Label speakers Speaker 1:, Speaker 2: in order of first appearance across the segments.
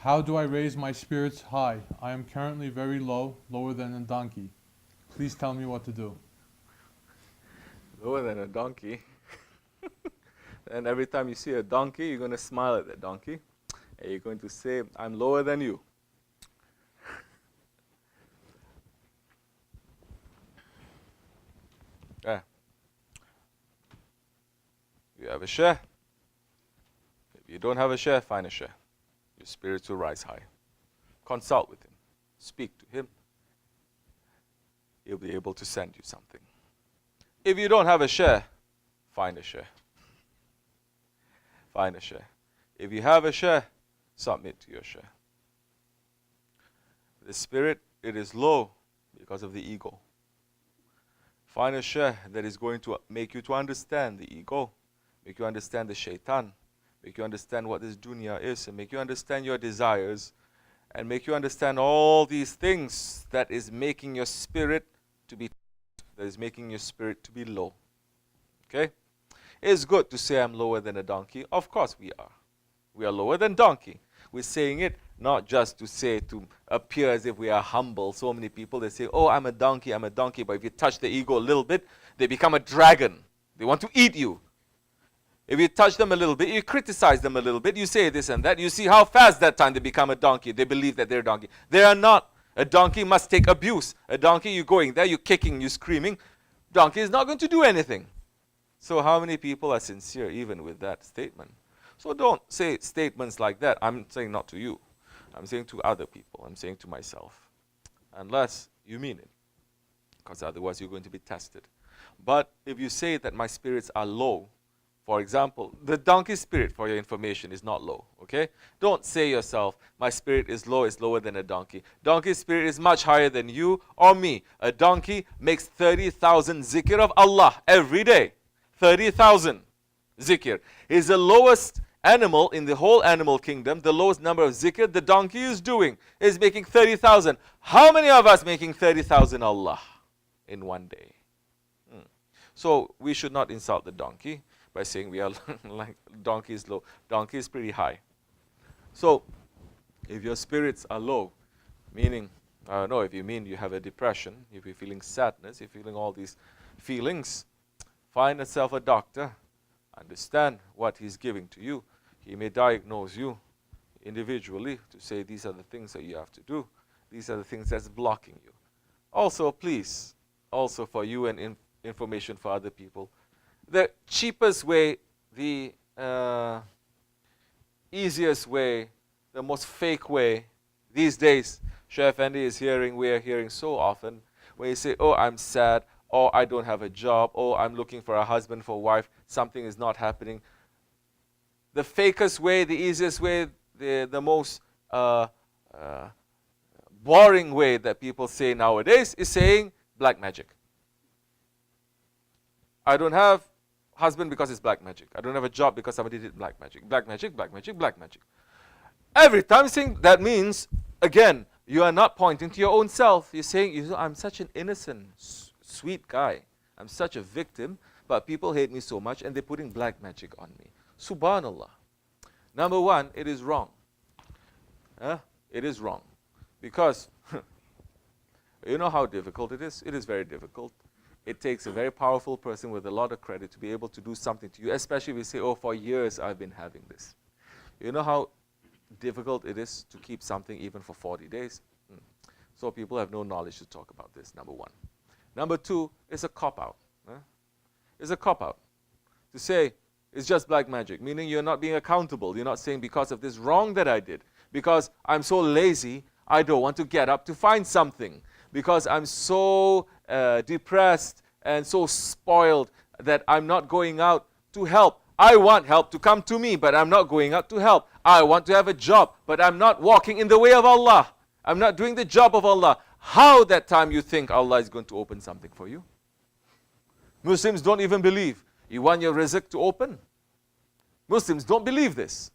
Speaker 1: How do I raise my spirits high? I am currently very low, lower than a donkey. Please tell me what to do.
Speaker 2: Lower than a donkey. And every time you see a donkey, you're going to smile at that donkey. And you're going to say, I'm lower than you. Yeah. You have a share. If you don't have a share, find a share. Your spirits will rise high. Consult with him. Speak to him. He'll be able to send you something. If you don't have a share, find a share. Find a share. If you have a share, submit to your share. The spirit, it is low because of the ego. Find a share that is going to make you to understand the ego, make you understand the shaitan, make you understand what this dunya is, and make you understand your desires, and make you understand all these things that is making your spirit to be, that is making your spirit to be low. Okay? It's good to say I'm lower than a donkey. Of course we are. We are lower than donkey. We're saying it not just to say, to appear as if we are humble. So many people, they say, oh, I'm a donkey, I'm a donkey. But if you touch the ego a little bit, they become a dragon. They want to eat you. If you touch them a little bit, you criticize them a little bit, you say this and that, you see how fast that time they become a donkey. They believe that they're a donkey. They are not. A donkey must take abuse. A donkey, you're going there, you're kicking, you're screaming. Donkey is not going to do anything. So how many people are sincere even with that statement? So don't say statements like that. I'm saying not to you. I'm saying to other people. I'm saying to myself. Unless you mean it. Because otherwise you're going to be tested. But if you say that my spirits are low, for example, the donkey spirit, for your information, is not low, okay? Don't say yourself, my spirit is low, it's lower than a donkey. Donkey spirit is much higher than you or me. A donkey makes 30,000 zikr of Allah every day. 30,000 zikr. Is the lowest animal in the whole animal kingdom, the lowest number of zikr the donkey is doing is making 30,000. How many of us making 30,000 Allah in one day? So we should not insult the donkey by saying we are like donkey is low. Donkey is pretty high. So if your spirits are low, meaning, I don't know, if you mean you have a depression, if you're feeling sadness, if you're feeling all these feelings, find yourself a doctor. Understand what he's giving to you. He may diagnose you individually to say these are the things that you have to do. These are the things that's blocking you. Also, please, also for you and information for other people, the cheapest way, the easiest way, the most fake way these days, Shaykh Efendi is hearing, we are hearing so often, when you say, oh, I'm sad, or I don't have a job, or I'm looking for a husband, for a wife, something is not happening. The fakest way, the easiest way, the most boring way that people say nowadays is saying black magic. I don't have husband because it's black magic. I don't have a job because somebody did black magic. Black magic, black magic, black magic. Every time saying that means, again, you are not pointing to your own self. You're saying, I'm such an innocent, sweet guy. I'm such a victim, but people hate me so much and they're putting black magic on me. Subhanallah. Number one, it is wrong. It is wrong. Because you know how difficult it is? It is very difficult. It takes a very powerful person with a lot of credit to be able to do something to you, especially if you say, oh, for years I've been having this. You know how difficult it is to keep something even for 40 days? So people have no knowledge to talk about this, number one. Number two, it's a cop-out. It's a cop-out to say it's just black magic, meaning you're not being accountable. You're not saying because of this wrong that I did, because I'm so lazy, I don't want to get up to find something, because I'm so depressed and so spoiled that I'm not going out to help. I want help to come to me, but I'm not going out to help. I want to have a job, but I'm not walking in the way of Allah. I'm not doing the job of Allah. How that time you think Allah is going to open something for you? Muslims don't even believe. You want your rizq to open? Muslims don't believe this.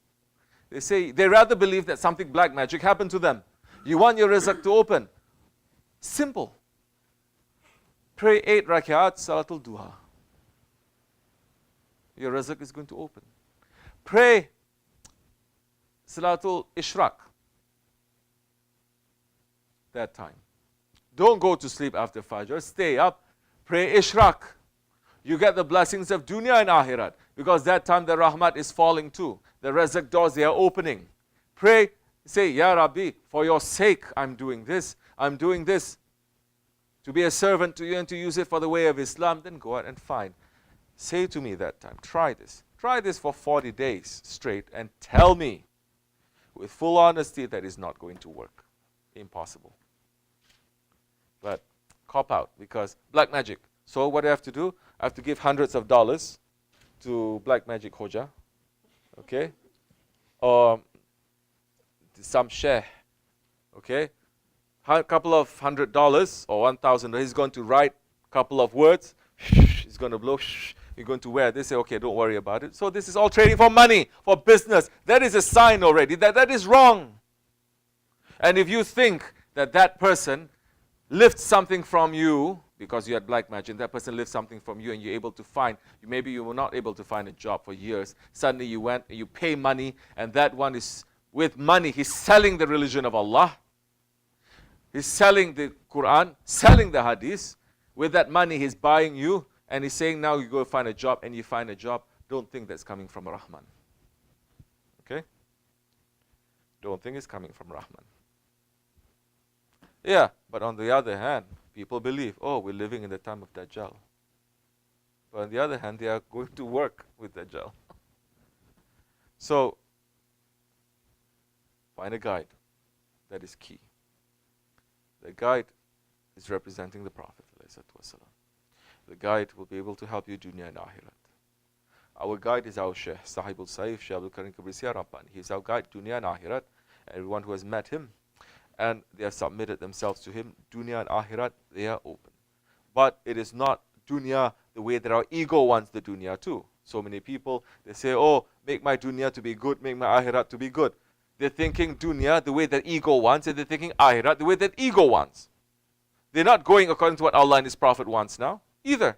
Speaker 2: They say they rather believe that something black magic happened to them. You want your rizq to open? Simple. Pray 8 rak'at Salatul Duha. Your rizq is going to open. Pray Salatul Ishraq. that time. Don't go to sleep after Fajr. Stay up, pray Ishraq. You get the blessings of dunya and akhirat, because that time the rahmat is falling too. The razak doors, they are opening. Pray, say, Ya Rabbi, for your sake I'm doing this. I'm doing this to be a servant to you and to use it for the way of Islam. Then go out and find. Say to me that time, try this. Try this for 40 days straight and tell me with full honesty that is not going to work. Impossible. But cop out, because black magic. So what do I have to do? I have to give hundreds of dollars to black magic hoja. Okay? Or some sheikh. Okay? A couple of $100 or $1,000. He's going to write a couple of words. He's going to blow. You're going to wear. They say, okay, don't worry about it. So this is all trading for money, for business. That is a sign already that is wrong. And if you think that that person lifts something from you, because you had black magic, that person lifts something from you and you're able to find, maybe you were not able to find a job for years. Suddenly you went and you pay money, and that one is with money. He's selling the religion of Allah. He's selling the Quran, selling the Hadith. With that money, he's buying you, and he's saying, now you go find a job, and you find a job. Don't think that's coming from Rahman. Okay? Don't think it's coming from Rahman. Yeah, but on the other hand, people believe, oh, we're living in the time of Dajjal. But on the other hand, they are going to work with Dajjal. So, find a guide. That is key. The guide is representing the Prophet. The guide will be able to help you dunya and akhirat. Our guide is our Shaykh, Sahibul Saif, Shaykh Abdulkerim Kibrisi Rabbani. He is our guide, dunya and akhirat. Everyone who has met him and they have submitted themselves to him, dunya and akhirat, they are open. But it is not dunya the way that our ego wants the dunya too. So many people, they say, oh, make my dunya to be good, make my akhirat to be good. They're thinking dunya the way that ego wants, and they're thinking akhirat the way that ego wants. They're not going according to what Allah and His Prophet wants now, either.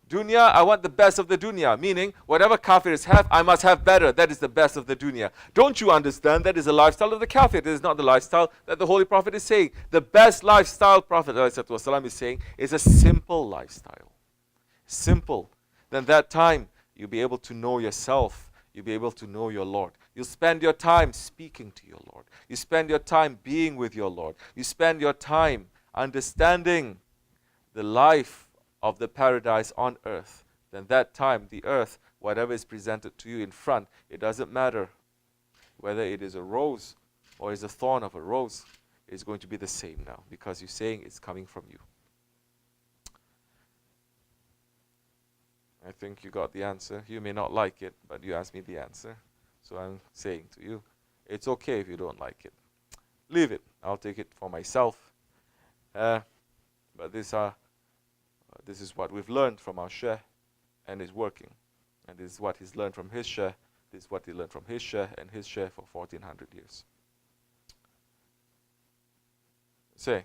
Speaker 2: Dunya, I want the best of the dunya, meaning whatever kafirs have, I must have better. That is the best of the dunya. Don't you understand? That is the lifestyle of the kafir. It is not the lifestyle that the Holy Prophet is saying. The best lifestyle Prophet ﷺ is saying is a simple lifestyle. Simple. Then that time, you'll be able to know yourself. You'll be able to know your Lord. You'll spend your time speaking to your Lord. You spend your time being with your Lord. You spend your time understanding the life of the paradise on earth. Then that time, the earth, whatever is presented to you in front, it doesn't matter whether it is a rose or is a thorn of a rose, it's going to be the same now, because you're saying it's coming from you. I think you got the answer. You may not like it, but you asked me the answer. So I'm saying to you, it's okay if you don't like it. Leave it. I'll take it for myself. But this is what we've learned from our Shaykh, and it's working. And this is what he's learned from his Shaykh. This is what he learned from his Shaykh and his Shaykh for 1400 years. Say.